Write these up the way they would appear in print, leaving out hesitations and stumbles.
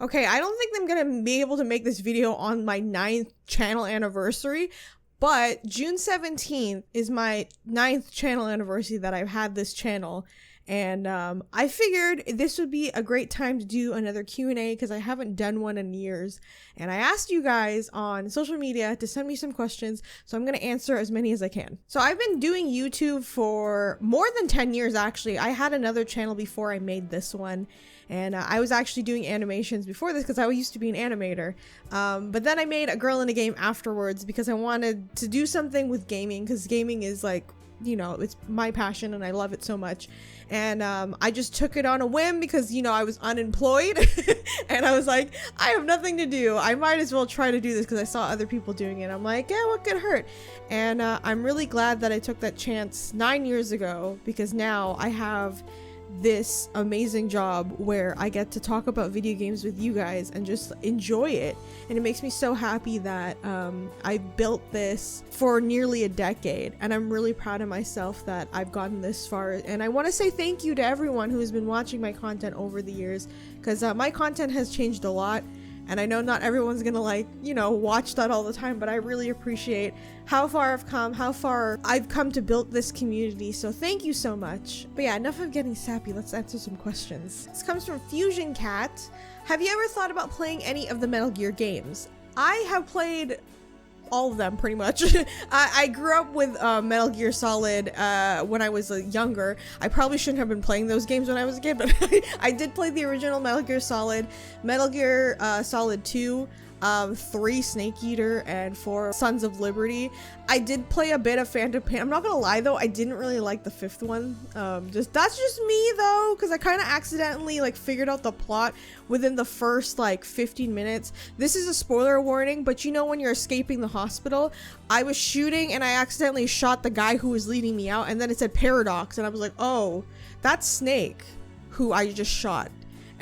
Okay, I don't think I'm gonna be able to make this video on my 9th channel anniversary, but June 17th is my 9th channel anniversary that I've had this channel. And I figured this would be a great time to do another Q&A because I haven't done one in years. And I asked you guys on social media to send me some questions, so I'm going to answer as many as I can. So I've been doing YouTube for more than 10 years, actually. I had another channel before I made this one. And I was actually doing animations before this because I used to be an animator. But then I made a girl in a game afterwards because I wanted to do something with gaming because gaming is like, you know, it's my passion and I love it so much. And I just took it on a whim because, you know, I was unemployed and I was like, I have nothing to do. I might as well try to do this because I saw other people doing it. I'm like, yeah, what could hurt? And I'm really glad that I took that chance 9 years ago because now I have this amazing job where I get to talk about video games with you guys and just enjoy it. And it makes me so happy that I built this for nearly a decade, and I'm really proud of myself that I've gotten this far. And I want to say thank you to everyone who has been watching my content over the years, because my content has changed a lot. And I know not everyone's gonna like, you know, watch that all the time, but I really appreciate how far I've come, how far I've come to build this community. So thank you so much. But yeah, enough of getting sappy. Let's answer some questions. This comes from Fusion Cat. Have you ever thought about playing any of the Metal Gear games? I have played all of them pretty much. I grew up with Metal Gear Solid when I was younger. I probably shouldn't have been playing those games when I was a kid, but I did play the original Metal Gear Solid, Metal Gear Solid 2, 3 Snake Eater, and 4 Sons of Liberty. I did play a bit of Phantom Pain. I'm not gonna lie though, I didn't really like the 5th one. That's just me though, because I kind of accidentally like figured out the plot within the first like 15 minutes. This is a spoiler warning, but you know when you're escaping the hospital, I was shooting and I accidentally shot the guy who was leading me out, and then it said Paradox, and I was like, oh, that's Snake who I just shot.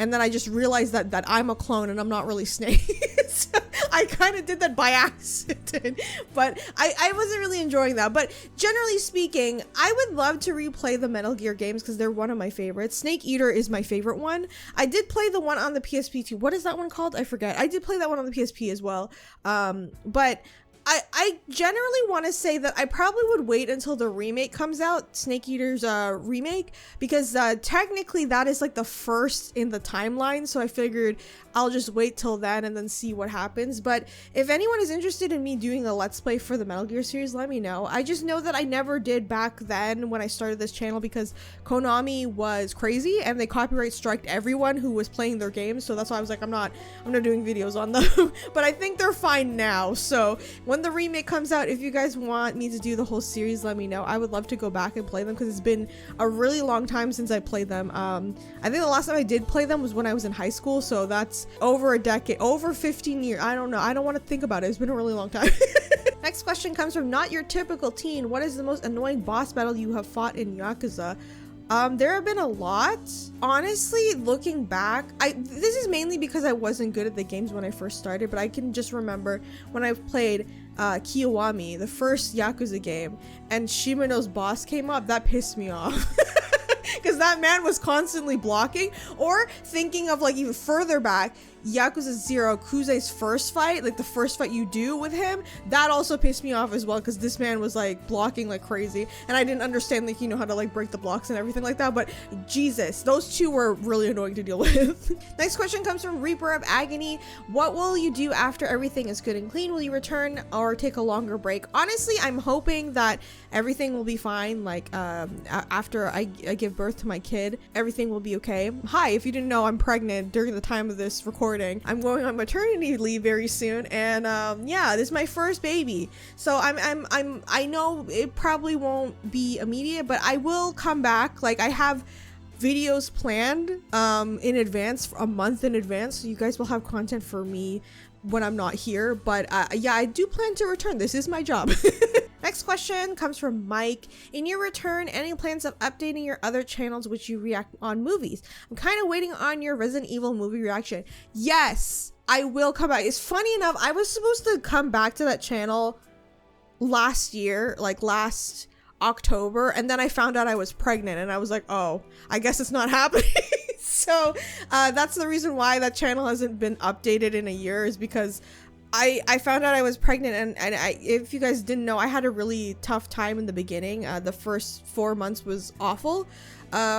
And then I just realized that I'm a clone and I'm not really Snake. So I kind of did that by accident, but I wasn't really enjoying that. But generally speaking, I would love to replay the Metal Gear games because they're one of my favorites. Snake Eater is my favorite one. I did play the one on the PSP too. What is that one called? I forget. I did play that one on the PSP as well. But I generally want to say that I probably would wait until the remake comes out, Snake Eater's remake, because technically that is like the first in the timeline, so I figured I'll just wait till then and then see what happens. But if anyone is interested in me doing a Let's Play for the Metal Gear series, let me know. I just know that I never did back then when I started this channel because Konami was crazy and they copyright striked everyone who was playing their games, so that's why I was like, I'm not doing videos on them. But I think they're fine now, so when the remake comes out, if you guys want me to do the whole series, let me know. I would love to go back and play them because it's been a really long time since I played them. I think the last time I did play them was when I was in high school, so that's over a decade, over 15 years. I don't know, I don't want to think about it. It's been a really long time. Next question comes from Not Your Typical Teen. What is the most annoying boss battle you have fought in Yakuza? There have been a lot. Honestly, looking back, this is mainly because I wasn't good at the games when I first started, but I can just remember when I played Kiwami, the first Yakuza game, and Shimano's boss came up, that pissed me off. Because that man was constantly blocking. Or thinking of like even further back, Yakuza 0, Kuze's first fight, like the first fight you do with him, that also pissed me off as well because this man was like blocking like crazy and I didn't understand like, you know, how to like break the blocks and everything like that. But Jesus, those two were really annoying to deal with. Next question comes from Reaper of Agony. What will you do after everything is good and clean? Will you return or take a longer break? Honestly, I'm hoping that everything will be fine. Like after I give birth to my kid, everything will be okay. Hi, if you didn't know, I'm pregnant during the time of this recording. I'm going on maternity leave very soon, and yeah, this is my first baby, so I know it probably won't be immediate, but I will come back. Like I have videos planned in advance, a month in advance, so you guys will have content for me when I'm not here. But yeah, I do plan to return. This is my job. Next question comes from Mike. In your return, any plans of updating your other channels which you react on movies? I'm kind of waiting on your Resident Evil movie reaction. Yes, I will come back. It's funny enough, I was supposed to come back to that channel last year, like last October, and then I found out I was pregnant and I was like, oh, I guess it's not happening. So that's the reason why that channel hasn't been updated in a year, is because I found out I was pregnant, and if you guys didn't know, I had a really tough time in the beginning. The first 4 months was awful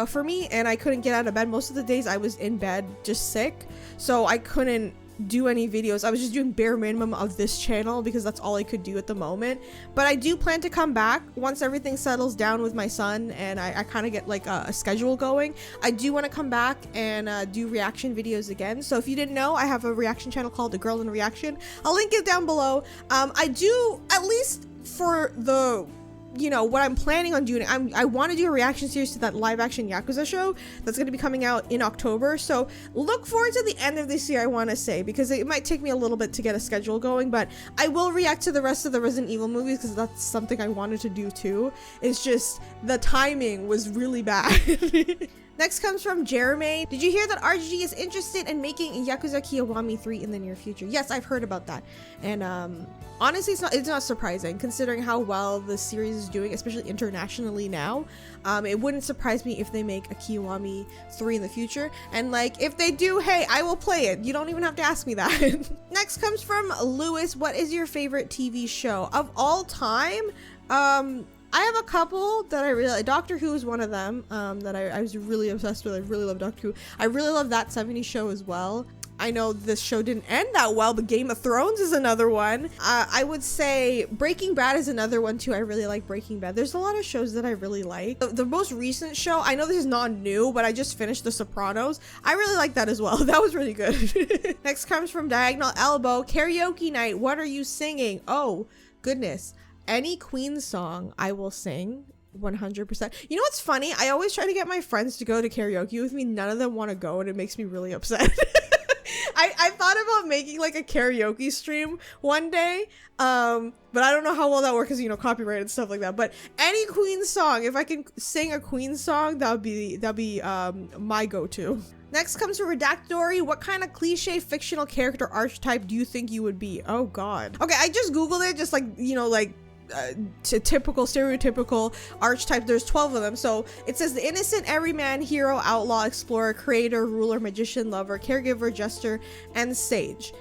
for me, and I couldn't get out of bed. Most of the days I was in bed just sick, so I couldn't do any videos. I was just doing bare minimum of this channel because that's all I could do at the moment. But I do plan to come back once everything settles down with my son and I kind of get like a schedule going. I do want to come back and do reaction videos again. So if you didn't know, I have a reaction channel called AGirlAndAGame. I'll link it down below. I do, at least for the, you know, what I'm planning on doing, I want to do a reaction series to that live action Yakuza show that's going to be coming out in October. So look forward to the end of this year, I want to say, because it might take me a little bit to get a schedule going, but I will react to the rest of the Resident Evil movies because that's something I wanted to do too. It's just the timing was really bad. Next comes from Jeremy. Did you hear that RGG is interested in making Yakuza Kiwami 3 in the near future? Yes, I've heard about that. And honestly, it's not surprising considering how well the series is doing, especially internationally now. It wouldn't surprise me if they make a Kiwami 3 in the future. And like, if they do, hey, I will play it. You don't even have to ask me that. Next comes from Lewis. What is your favorite TV show of all time? I have a couple that I really like. Doctor Who is one of them that I was really obsessed with. I really love Doctor Who. I really love That 70s Show as well. I know this show didn't end that well, but Game of Thrones is another one. I would say Breaking Bad is another one too. I really like Breaking Bad. There's a lot of shows that I really like. The most recent show, I know this is not new, but I just finished The Sopranos. I really like that as well. That was really good. Next comes from Diagonal Elbow. Karaoke night. What are you singing? Oh, goodness. Any Queen song I will sing 100%. You know what's funny? I always try to get my friends to go to karaoke with me. None of them want to go, and it makes me really upset. I thought about making like a karaoke stream one day, but I don't know how well that works because, you know, copyright and stuff like that. But any Queen song, if I can sing a Queen song, that'd be my go-to. Next comes from Redactory. What kind of cliche fictional character archetype do you think you would be? Oh God. Okay, I just googled it, just like, you know, like typical stereotypical archetype. There's 12 of them. So it says the innocent everyman, hero, outlaw, explorer, creator, ruler, magician, lover, caregiver, jester, and sage.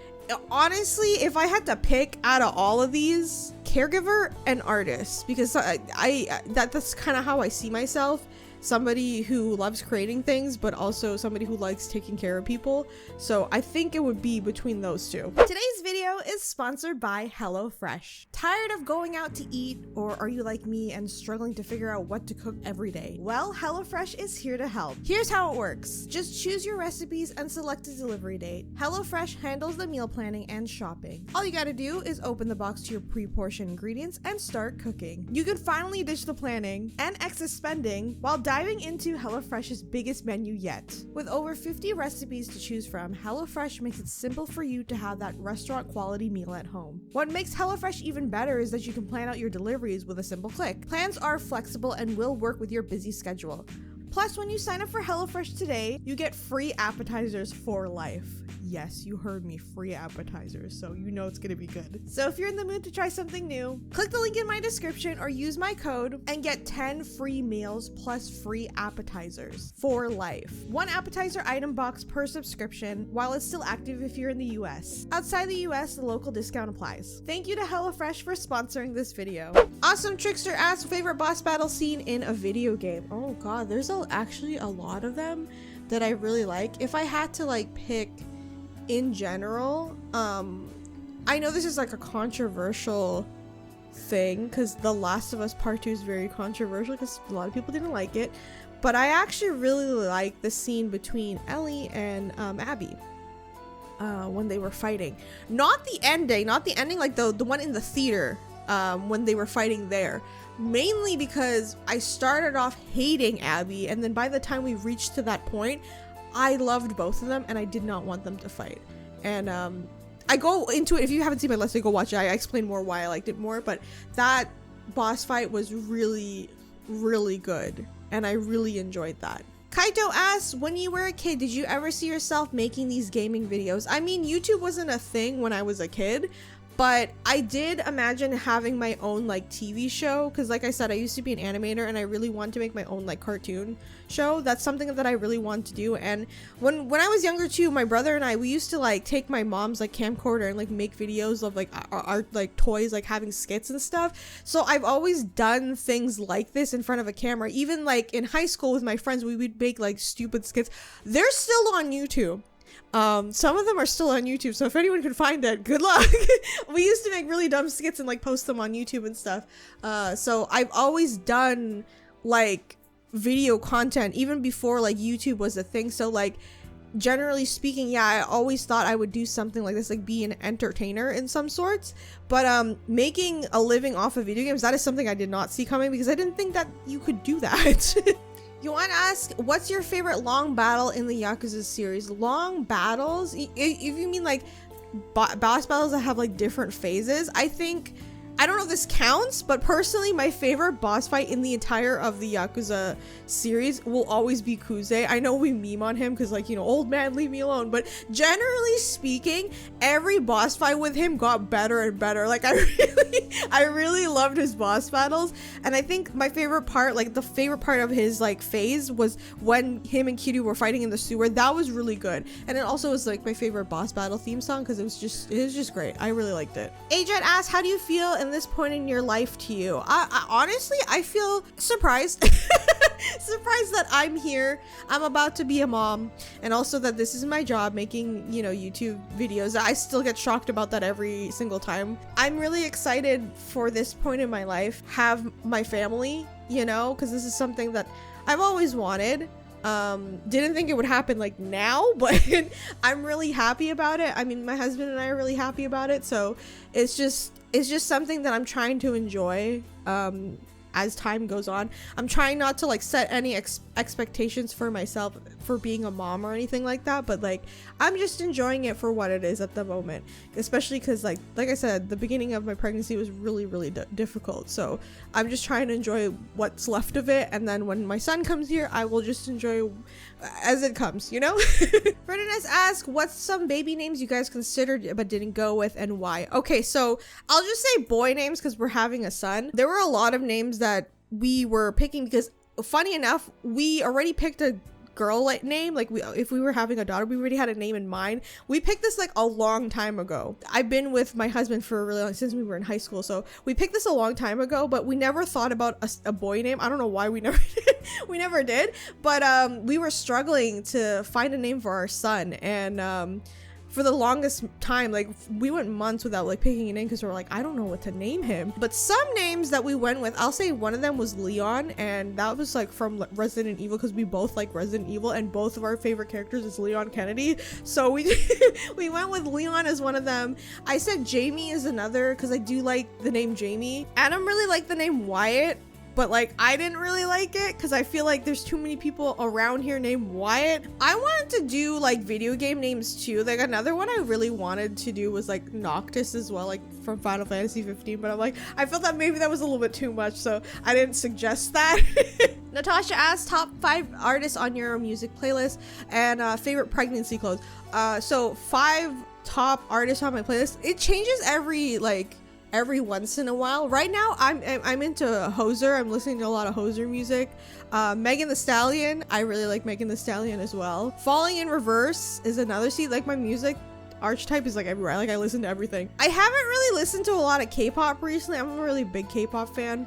Honestly, if I had to pick out of all of these, caregiver and artist, because that's kind of how I see myself. Somebody who loves creating things, but also somebody who likes taking care of people. So I think it would be between those two. Today's video is sponsored by HelloFresh. Tired of going out to eat, or are you like me and struggling to figure out what to cook every day? Well, HelloFresh is here to help. Here's how it works. Just choose your recipes and select a delivery date. HelloFresh handles the meal planning and shopping. All you gotta do is open the box to your pre-portioned ingredients and start cooking. You can finally ditch the planning and excess spending while diving into HelloFresh's biggest menu yet. With over 50 recipes to choose from, HelloFresh makes it simple for you to have that restaurant quality meal at home. What makes HelloFresh even better is that you can plan out your deliveries with a simple click. Plans are flexible and will work with your busy schedule. Plus, when you sign up for HelloFresh today, you get free appetizers for life. Yes, you heard me, free appetizers, so you know it's gonna be good. So if you're in the mood to try something new, click the link in my description or use my code and get 10 free meals plus free appetizers for life. One appetizer item box per subscription while it's still active if you're in the US. Outside the US, the local discount applies. Thank you to HelloFresh for sponsoring this video. Awesome Trickster asks, favorite boss battle scene in a video game. Oh God, there's actually a lot of them that I really like. If I had to like pick in general, I know this is like a controversial thing because The Last of Us Part 2 is very controversial because a lot of people didn't like it, but I actually really like the scene between Ellie and Abby when they were fighting. Not the ending like the one in the theater when they were fighting there. Mainly because I started off hating Abby, and then by the time we reached to that point, I loved both of them and I did not want them to fight. And I go into it, if you haven't seen my Let's Say, go watch it. I explain more why I liked it more, but that boss fight was really, really good and I really enjoyed that. Kaito asks, when you were a kid, did you ever see yourself making these gaming videos? I mean, YouTube wasn't a thing when I was a kid, But I did imagine having my own like TV show, because like I said, I used to be an animator and I really wanted to make my own like cartoon show. That's something that I really want to do. And when I was younger too, my brother and I, we used to like take my mom's like camcorder and like make videos of like our like toys, like having skits and stuff. So I've always done things like this in front of a camera. Even like in high school with my friends, we would make like stupid skits. They're still on YouTube. Some of them are still on YouTube, so if anyone can find it, good luck. We used to make really dumb skits and like post them on YouTube and stuff. So I've always done like video content even before like YouTube was a thing. So like generally speaking, yeah, I always thought I would do something like this, like be an entertainer in some sorts. But making a living off of video games, that is something I did not see coming, because I didn't think that you could do that. You want to ask, what's your favorite long battle in the Yakuza series? Long battles? If you mean like boss battles that have like different phases, I don't know if this counts, but personally, my favorite boss fight in the entire of the Yakuza series will always be Kuze. I know we meme on him because, like, you know, old man, leave me alone. But generally speaking, every boss fight with him got better and better. Like, I really loved his boss battles. And I think my favorite part, like the favorite part of his like phase, was when him and Kiryu were fighting in the sewer. That was really good. And it also was like my favorite boss battle theme song because it was just great. I really liked it. Ajet asks, how do you feel in this point in your life to you? I honestly, I feel surprised. Surprised that I'm here. I'm about to be a mom, and also that this is my job, making, you know, YouTube videos. I still get shocked about that every single time. I'm really excited for this point in my life, have my family, you know, because this is something that I've always wanted. Didn't think it would happen like now, but I'm really happy about it. I mean, my husband and I are really happy about it, so it's just something that I'm trying to enjoy as time goes on. I'm trying not to like set any expectations for myself for being a mom or anything like that, but like I'm just enjoying it for what it is at the moment, especially because like I said, the beginning of my pregnancy was really difficult, so I'm just trying to enjoy what's left of it, and then when my son comes here, I will just enjoy as it comes, you know. Ferdinand asks, what's some baby names you guys considered but didn't go with, and why? Okay, so I'll just say boy names because we're having a son. There were a lot of names that we were picking because, funny enough, we already picked a girl name. Like, if we were having a daughter, we already had a name in mind. We picked this like a long time ago. I've been with my husband for a really long, since we were in high school, so we picked this a long time ago, but we never thought about a boy name. I don't know why we never did. We never did, but we were struggling to find a name for our son, and for the longest time, like, we went months without like picking a name because we were like, I don't know what to name him. But some names that we went with, I'll say one of them was Leon, and that was like from Resident Evil because we both like Resident Evil, and both of our favorite characters is Leon Kennedy, so we we went with Leon as one of them. I said Jamie is another because I do like the name Jamie. Adam really liked the name Wyatt, but like I didn't really like it because I feel like there's too many people around here named Wyatt. I wanted to do like video game names too. Like another one I really wanted to do was like Noctis as well, like from Final Fantasy 15, but I'm like, I felt that maybe that was a little bit too much, so I didn't suggest that. Natasha asked top 5 artists on your music playlist and favorite pregnancy clothes. So 5 top artists on my playlist. It changes every once in a while. Right now I'm into Hoser. I'm listening to a lot of Hoser music. Megan Thee Stallion, I really like Megan Thee Stallion as well. Falling in Reverse is another. See, like my music archetype is like everywhere. Like I listen to everything. I haven't really listened to a lot of K-pop recently. I'm a really big K-pop fan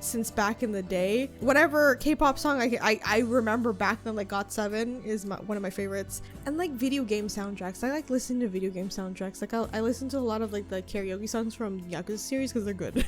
since back in the day. Whatever K-pop song I remember back then, like GOT7 is one of my favorites. And like video game soundtracks, I like listening to video game soundtracks. Like I listen to a lot of like the karaoke songs from Yakuza series because they're good.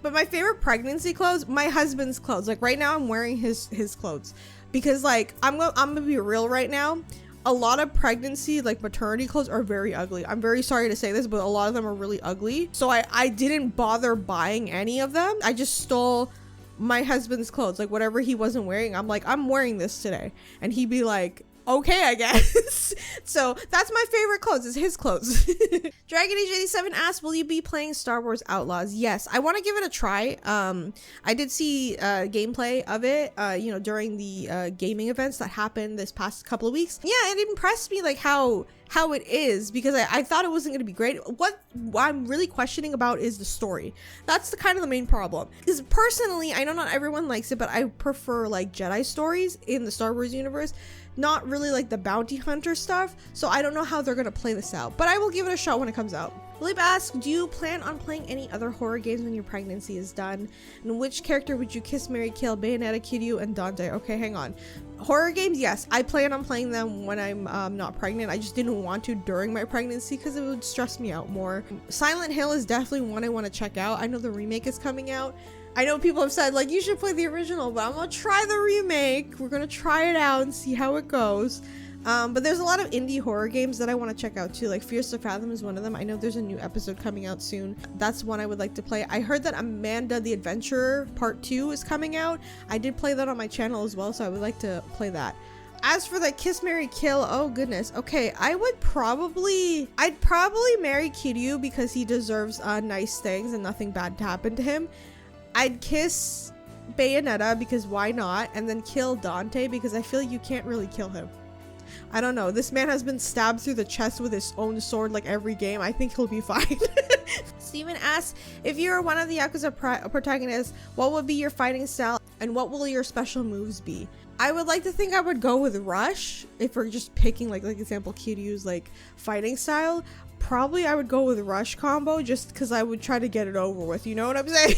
But my favorite pregnancy clothes, my husband's clothes. Like right now I'm wearing his clothes because like I'm gonna be real right now. A lot of pregnancy, like maternity clothes, are very ugly. I'm very sorry to say this, but a lot of them are really ugly. So I didn't bother buying any of them. I just stole my husband's clothes, like whatever he wasn't wearing. I'm like, I'm wearing this today. And he'd be like, okay, I guess. So that's my favorite clothes, is his clothes. Dragon Age 87 asks, will you be playing Star Wars Outlaws? Yes, I want to give it a try. I did see gameplay of it, you know, during the gaming events that happened this past couple of weeks. Yeah, it impressed me, like how it is, because I thought it wasn't going to be great. What I'm really questioning about is the story. That's the kind of the main problem. Because personally, I know not everyone likes it, but I prefer like Jedi stories in the Star Wars universe, not really like the bounty hunter stuff. So I don't know how they're going to play this out, but I will give it a shot when it comes out. Philippe asks, do you plan on playing any other horror games when your pregnancy is done? And which character would you kiss, marry, kill? Bayonetta, Kiryu, and Dante. Okay, hang on. Horror games, yes, I plan on playing them when I'm not pregnant. I just didn't want to during my pregnancy because it would stress me out more. Silent Hill is definitely one I want to check out. I know the remake is coming out. I know people have said like you should play the original, but I'm gonna try the remake. We're gonna try it out and see how it goes. But there's a lot of indie horror games that I want to check out too, like Fierce to Fathom is one of them. I know there's a new episode coming out soon. That's one I would like to play. I heard that Amanda the Adventurer Part 2 is coming out. I did play that on my channel as well, so I would like to play that. As for the kiss, marry, kill, oh goodness. Okay, I'd probably marry Kiryu because he deserves nice things and nothing bad to happen to him. I'd kiss Bayonetta because why not, and then kill Dante because I feel you can't really kill him. I don't know. This man has been stabbed through the chest with his own sword like every game. I think he'll be fine. Steven asks, if you were one of the Yakuza protagonists, what would be your fighting style and what will your special moves be? I would like to think I would go with Rush if we're just picking like example Kiryu's like fighting style. Probably I would go with Rush combo just because I would try to get it over with, you know what I'm saying?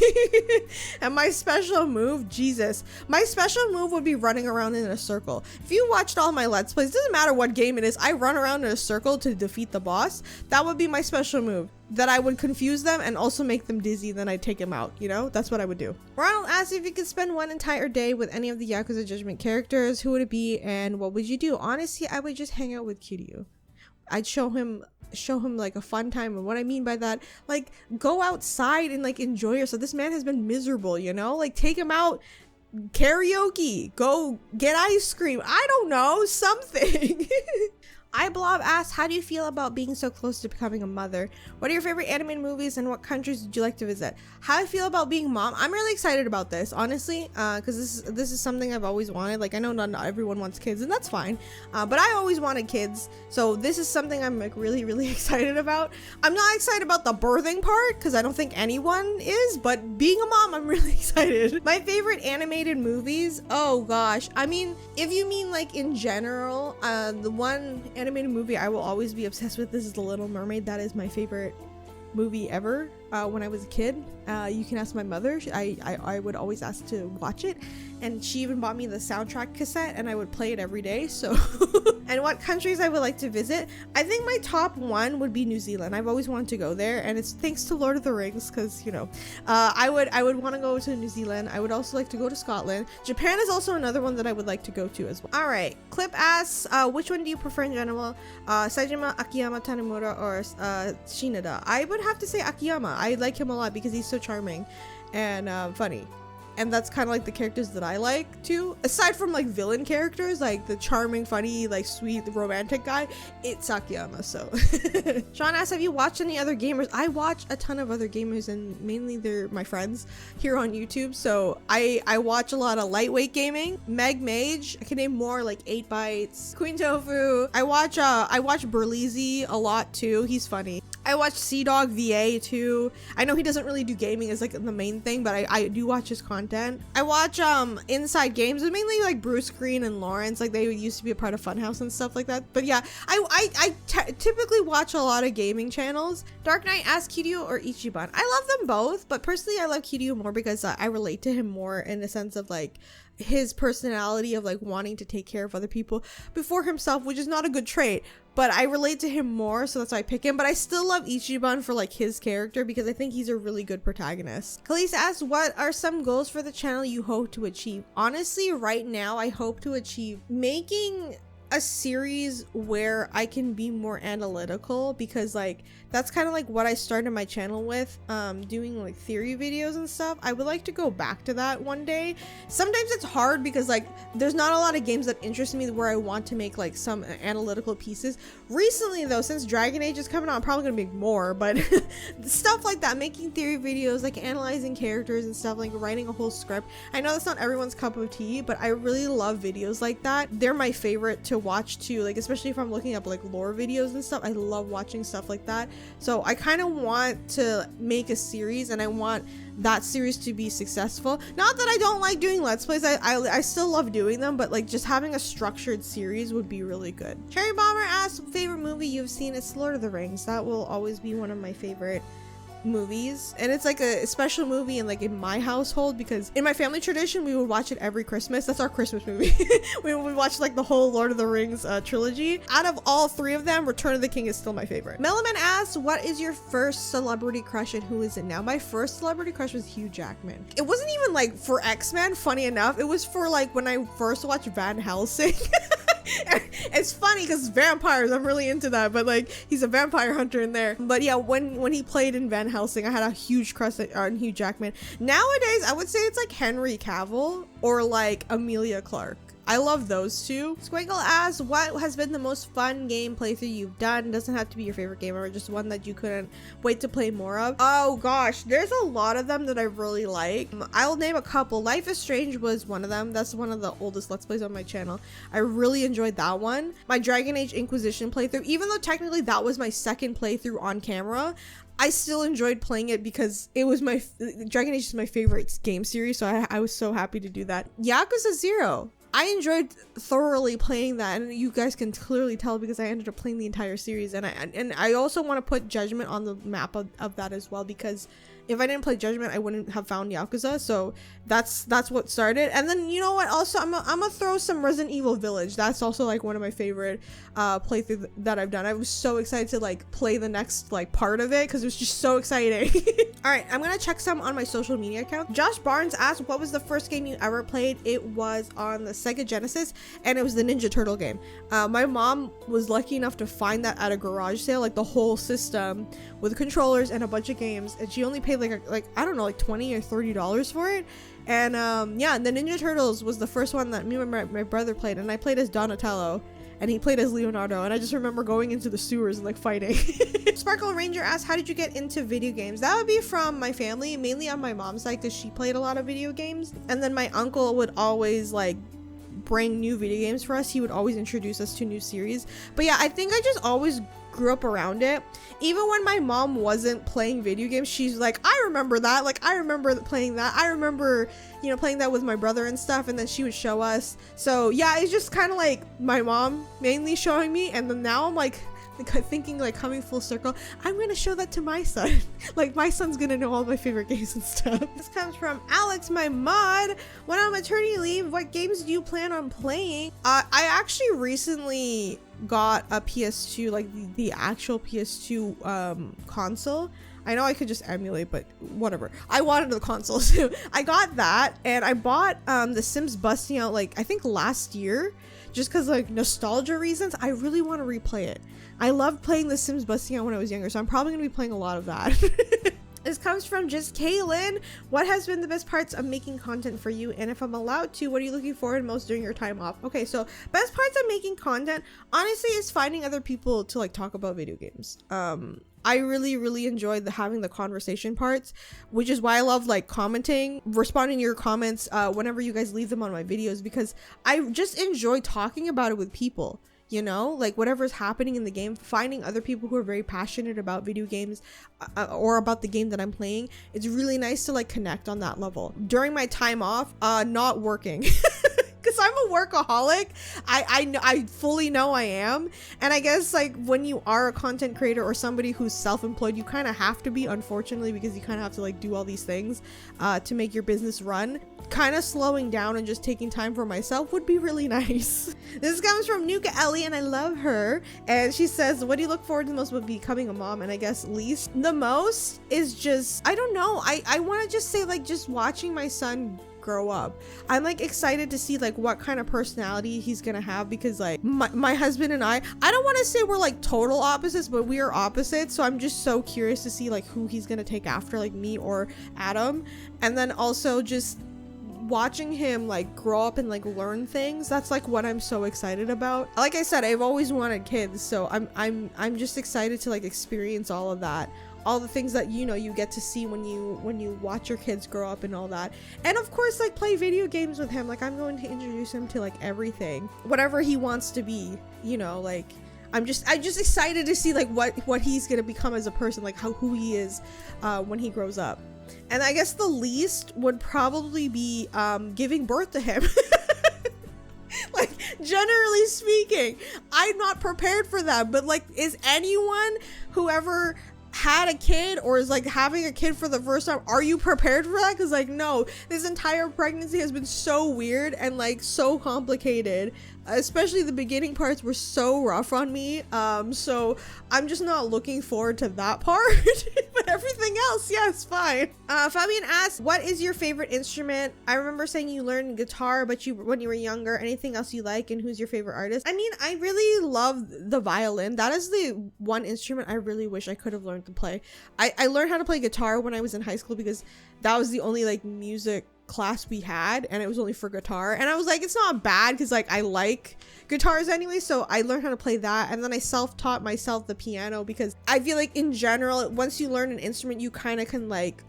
And my special move, Jesus, my special move would be running around in a circle. If you watched all my Let's Plays, doesn't matter what game it is, I run around in a circle to defeat the boss. That would be my special move. That I would confuse them and also make them dizzy, then I'd take them out, you know? That's what I would do. Ronald asks if you could spend one entire day with any of the Yakuza Judgment characters, who would it be and what would you do? Honestly, I would just hang out with Kiryu. I'd show him like a fun time, and what I mean by that, like go outside and like enjoy yourself. This man has been miserable, you know, like take him out, karaoke, go get ice cream, I don't know, something. iBlob asks, how do you feel about being so close to becoming a mother? What are your favorite animated movies and what countries would you like to visit? How I feel about being mom? I'm really excited about this, honestly, because this is something I've always wanted. Like I know not everyone wants kids, and that's fine, but I always wanted kids, so this is something I'm like really excited about. I'm not excited about the birthing part because I don't think anyone is, but being a mom, I'm really excited. My favorite animated movies, oh gosh, I mean, if you mean like in general, the one animated movie I will always be obsessed with, this is The Little Mermaid. That is my favorite movie ever. When I was a kid, you can ask my mother. I would always ask to watch it, and she even bought me the soundtrack cassette, and I would play it every day. So and what countries I would like to visit, I think my top one would be New Zealand. I've always wanted to go there, and it's thanks to Lord of the Rings, because you know, I would want to go to New Zealand. I would also like to go to Scotland. Japan is also another one that I would like to go to as well. All right, Clip asks, which one do you prefer in general, Saejima, Akiyama, Tanemura, or Shinada? I would have to say Akiyama. I like him a lot because he's so charming and funny, and that's kind of like the characters that I like too, aside from like villain characters, like the charming, funny, like sweet romantic guy, it's Akiyama. So Sean asks, have you watched any other gamers? I watch a ton of other gamers, and mainly they're my friends here on YouTube. So I watch a lot of lightweight gaming, Meg Mage, I can name more, like 8 Bytes, Queen Tofu. I watch Burleezy a lot too, he's funny. I watch Sea-Dog VA too. I know he doesn't really do gaming as like the main thing, but I do watch his content. I watch Inside Games, and mainly like Bruce Green and Lawrence, like they used to be a part of Funhouse and stuff like that. But yeah, I typically watch a lot of gaming channels. Dark Knight asks, Kiryu or Ichiban? I love them both, but personally I love Kiryu more because I relate to him more in the sense of like his personality of like wanting to take care of other people before himself, which is not a good trait, but I relate to him more, so that's why I pick him. But I still love Ichiban for like his character because I think he's a really good protagonist. Khalees asks, what are some goals for the channel you hope to achieve? Honestly, right now I hope to achieve making a series where I can be more analytical, because like that's kind of like what I started my channel with, doing like theory videos and stuff. I would like to go back to that one day. Sometimes it's hard because like there's not a lot of games that interest me where I want to make like some analytical pieces. Recently though, since Dragon Age is coming out, I'm probably gonna make more, but stuff like that, making theory videos, like analyzing characters and stuff, like writing a whole script. I know that's not everyone's cup of tea, but I really love videos like that. They're my favorite to watch too, like especially if I'm looking up like lore videos and stuff. I love watching stuff like that. So I kind of want to make a series, and I want that series to be successful. Not that I don't like doing let's plays, I still love doing them, but like just having a structured series would be really good. Cherry Bomber asks, favorite movie you've seen? It's Lord of the Rings. That will always be one of my favorite movies, and it's like a special movie in like in my household, because in my family tradition we would watch it every Christmas. That's our Christmas movie. we watch like the whole Lord of the Rings trilogy. Out of all three of them, Return of the King is still my favorite. Melaman asks, what is your first celebrity crush and who is it now? My first celebrity crush was Hugh Jackman. It wasn't even like for X-Men, funny enough. It was for like when I first watched Van Helsing. It's funny because vampires, I'm really into that, but like he's a vampire hunter in there. But yeah, when he played in Van Helsing, I had a huge crush on Hugh Jackman. Nowadays I would say it's like Henry Cavill or like Emilia Clarke. I love those two. Squiggle asks, what has been the most fun game playthrough you've done? Doesn't have to be your favorite game, or just one that you couldn't wait to play more of. Oh gosh, there's a lot of them that I really like. I'll name a couple. Life is Strange was one of them. That's one of the oldest Let's Plays on my channel. I really enjoyed that one. My Dragon Age Inquisition playthrough, even though technically that was my second playthrough on camera, I still enjoyed playing it because it was my Dragon Age is my favorite game series, so I was so happy to do that. Yakuza 0. I enjoyed thoroughly playing that, and you guys can clearly tell because I ended up playing the entire series, and I also want to put Judgment on the map of that as well, because if I didn't play Judgment, I wouldn't have found Yakuza. So that's what started. And then, you know what, also I'm gonna throw some Resident Evil Village. That's also like one of my favorite playthrough that I've done. I was so excited to like play the next like part of it because it was just so exciting. All right, I'm gonna check some on my social media account. Josh Barnes asked, what was the first game you ever played? It was on the Sega Genesis, and it was the Ninja Turtle game. My mom was lucky enough to find that at a garage sale, like the whole system with controllers and a bunch of games, and she only paid like I don't know, like $20 or $30 for it. And yeah, the Ninja Turtles was the first one that me and my brother played, and I played as Donatello and he played as Leonardo, and I just remember going into the sewers and like fighting. Sparkle Ranger asks, how did you get into video games? That would be from my family, mainly on my mom's side, because she played a lot of video games, and then my uncle would always like bring new video games for us. He would always introduce us to new series. But yeah, I think I just always grew up around it. Even when my mom wasn't playing video games, she's like, I remember that, like I remember playing that, I remember, you know, playing that with my brother and stuff, and then she would show us. So yeah, it's just kind of like my mom mainly showing me, and then now I'm like thinking, like coming full circle, I'm gonna show that to my son. Like my son's gonna know all my favorite games and stuff. This comes from Alex, my mod. When on maternity leave, what games do you plan on playing? I actually recently got a PS2, like the actual PS2 console. I know I could just emulate, but whatever. I wanted the console, so I got that, and I bought The Sims Busting Out, like I think last year, just because like nostalgia reasons. I really want to replay it. I loved playing The Sims Busting Out when I was younger, so I'm probably gonna be playing a lot of that. This comes from just Kaylin. What has been the best parts of making content for you? And if I'm allowed to, what are you looking forward most during your time off? Okay, so best parts of making content, honestly, is finding other people to like talk about video games. I really enjoyed having the conversation parts, which is why I love like commenting, responding to your comments whenever you guys leave them on my videos, because I just enjoy talking about it with people. You know, like whatever's happening in the game, finding other people who are very passionate about video games or about the game that I'm playing. It's really nice to like connect on that level during my time off, not working. Because I'm a workaholic. I fully know I am. And I guess like when you are a content creator or somebody who's self-employed, you kind of have to be, unfortunately, because you kind of have to like do all these things to make your business run. Kind of slowing down and just taking time for myself would be really nice. This comes from Nuka Ellie, and I love her. And she says, what do you look forward to the most with becoming a mom? And I guess least the most is just, I don't know. I want to just say like just watching my son grow up. I'm like excited to see like what kind of personality he's gonna have, because like my husband and I don't want to say we're like total opposites, but we are opposites. So I'm just so curious to see like who he's gonna take after, like me or Adam. And then also just watching him like grow up and like learn things, that's like what I'm so excited about. Like I said, I've always wanted kids, so I'm just excited to like experience all of that, all the things that, you know, you get to see when you watch your kids grow up and all that. And of course, like play video games with him. Like I'm going to introduce him to like everything, whatever he wants to be, you know. Like I'm just excited to see like what he's gonna become as a person, like who he is when he grows up. And I guess the least would probably be giving birth to him. Like, generally speaking, I'm not prepared for that. But like, is anyone who ever had a kid or is like having a kid for the first time, are you prepared for that? Because like, no, this entire pregnancy has been so weird and like so complicated. Especially the beginning parts were so rough on me. So I'm just not looking forward to that part. But everything else, yeah, it's fine. Fabian asks, what is your favorite instrument? I remember saying you learned guitar, but when you were younger. Anything else you like, and who's your favorite artist? I mean, I really love the violin. That is the one instrument I really wish I could have learned to play. I learned how to play guitar when I was in high school, because that was the only like music class we had, and it was only for guitar, and I was like, it's not bad because like I like guitars anyway, so I learned how to play that. And then I self-taught myself the piano, because I feel like in general, once you learn an instrument, you kind of can like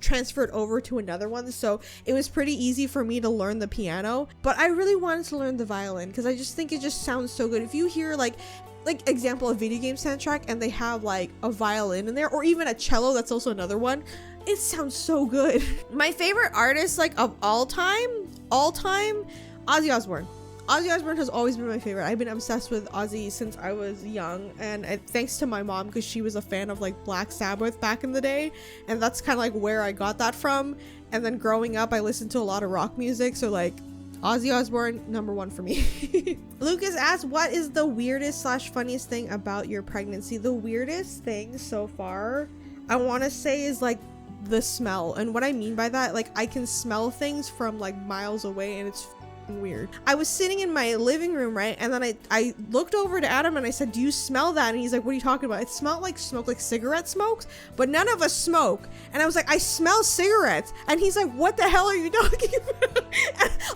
transfer it over to another one. So it was pretty easy for me to learn the piano, but I really wanted to learn the violin because I just think it just sounds so good. If you hear like example, a video game soundtrack and they have like a violin in there, or even a cello, that's also another one, it sounds so good. My favorite artist like of all time, Ozzy Osbourne. Ozzy Osbourne has always been my favorite. I've been obsessed with Ozzy since I was young, and thanks to my mom, because she was a fan of like Black Sabbath back in the day, and that's kind of like where I got that from. And then growing up, I listened to a lot of rock music, so like Ozzy Osbourne, number one for me. Lucas asked, what is the weirdest / funniest thing about your pregnancy? The weirdest thing so far, I want to say, is like the smell. And what I mean by that, like I can smell things from like miles away, and it's weird. I was sitting in my living room, right, and then I looked over to Adam and I said, do you smell that? And he's like, what are you talking about? It smelled like smoke, like cigarette smokes, but none of us smoke. And I was like, I smell cigarettes. And he's like, what the hell are you talking about?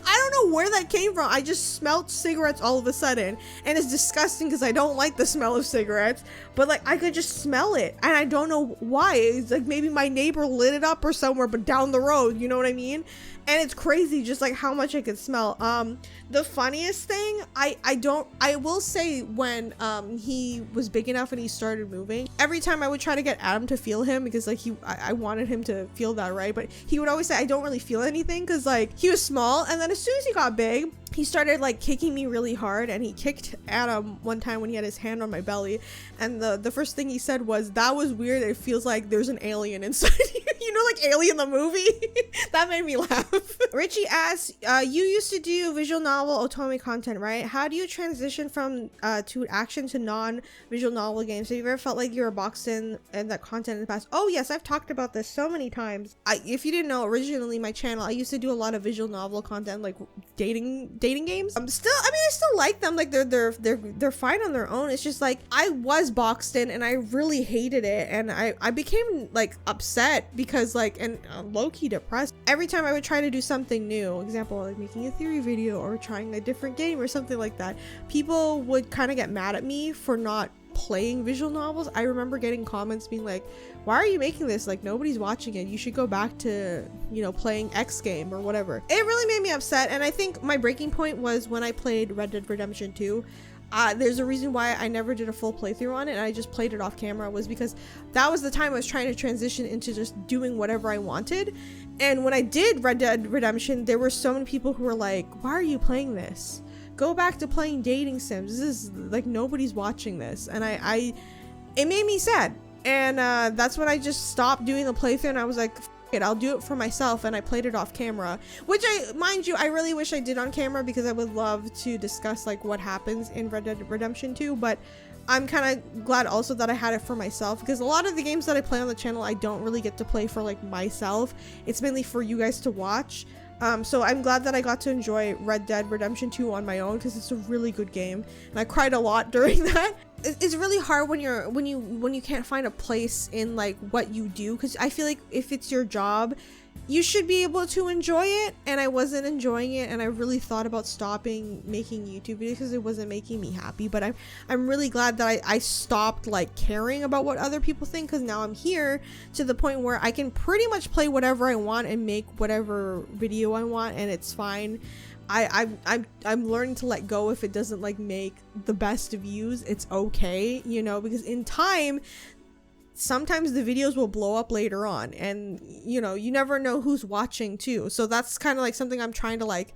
I don't know where that came from. I just smelled cigarettes all of a sudden, and it's disgusting because I don't like the smell of cigarettes, but like I could just smell it, and I don't know why. It's like maybe my neighbor lit it up or somewhere, but down the road, you know what I mean? And it's crazy just like how much I could smell. The funniest thing, I will say, when he was big enough and he started moving, every time I would try to get Adam to feel him, because like I wanted him to feel that, right? But he would always say, I don't really feel anything, because like he was small. And then as soon as he got big, he started like kicking me really hard, and he kicked Adam one time when he had his hand on my belly, and the first thing he said was, that was weird, it feels like there's an alien inside you. You know, like Alien the movie. That made me laugh. Richie asks, you used to do visual novel otome content, right? How do you transition from to action to non-visual novel games? Have you ever felt like you were boxed in that content in the past? Oh yes, I've talked about this so many times. If you didn't know, originally my channel, I used to do a lot of visual novel content, like dating games. I still like them. Like they're fine on their own. It's just like I was boxed in and I really hated it, and I became like upset because like, and low-key depressed every time I would try to do something new. Example, like making a theory video or trying a different game or something like that. People would kind of get mad at me for not playing visual novels. I remember getting comments being like, why are you making this? Like nobody's watching it. You should go back to, you know, playing X game or whatever. It really made me upset, and I think my breaking point was when I played Red Dead Redemption 2. There's a reason why I never did a full playthrough on it, and I just played it off camera, was because that was the time I was trying to transition into just doing whatever I wanted. And when I did Red Dead Redemption, there were so many people who were like, why are you playing this? Go back to playing dating sims. This is like, nobody's watching this. And it made me sad. And that's when I just stopped doing the playthrough, and I was like, it, I'll do it for myself. And I played it off camera, which mind you, I really wish I did on camera, because I would love to discuss like what happens in Red Dead Redemption 2. But I'm kind of glad also that I had it for myself, because a lot of the games that I play on the channel, I don't really get to play for like myself. It's mainly for you guys to watch. So I'm glad that I got to enjoy Red Dead Redemption 2 on my own, because it's a really good game, and I cried a lot during that. It's really hard when you can't find a place in like what you do, because I feel like if it's your job, you should be able to enjoy it, and I wasn't enjoying it, and I really thought about stopping making YouTube videos because it wasn't making me happy. But I'm really glad that I stopped like caring about what other people think, because now I'm here to the point where I can pretty much play whatever I want and make whatever video I want, and it's fine. I'm learning to let go if it doesn't like make the best views. It's okay, you know, because in time sometimes the videos will blow up later on, and you know, you never know who's watching too. So that's kind of like something I'm trying to like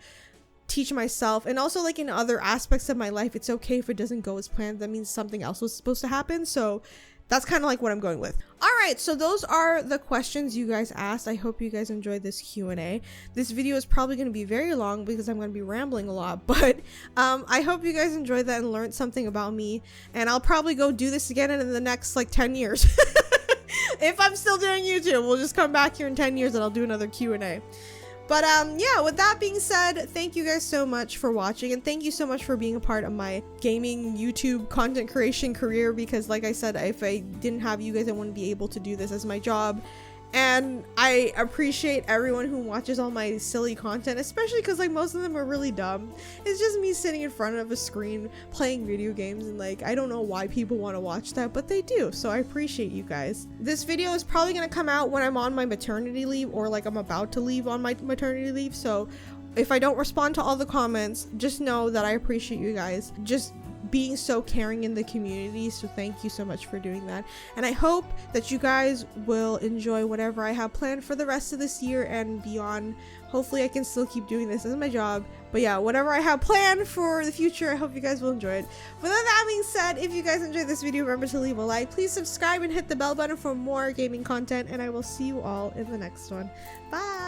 teach myself. And also like in other aspects of my life, it's okay if it doesn't go as planned. That means something else was supposed to happen. So that's kind of like what I'm going with. All right, so those are the questions you guys asked. I hope you guys enjoyed this Q&A. This video is probably going to be very long because I'm going to be rambling a lot, but I hope you guys enjoyed that and learned something about me. And I'll probably go do this again in the next like 10 years. If I'm still doing YouTube, we'll just come back here in 10 years and I'll do another Q&A. But yeah, with that being said, thank you guys so much for watching, and thank you so much for being a part of my gaming YouTube content creation career, because like I said, if I didn't have you guys, I wouldn't be able to do this as my job. And I appreciate everyone who watches all my silly content, especially because like most of them are really dumb. It's just me sitting in front of a screen playing video games, and like I don't know why people want to watch that, but they do, so I appreciate you guys. This video is probably gonna come out when I'm on my maternity leave, or like I'm about to leave on my maternity leave, so if I don't respond to all the comments, just know that I appreciate you guys just being so caring in the community. So thank you so much for doing that, and I hope that you guys will enjoy whatever I have planned for the rest of this year and beyond. Hopefully I can still keep doing this as my job, but yeah, whatever I have planned for the future, I hope you guys will enjoy it. With that being said, if you guys enjoyed this video, remember to leave a like, please subscribe and hit the bell button for more gaming content, and I will see you all in the next one. Bye.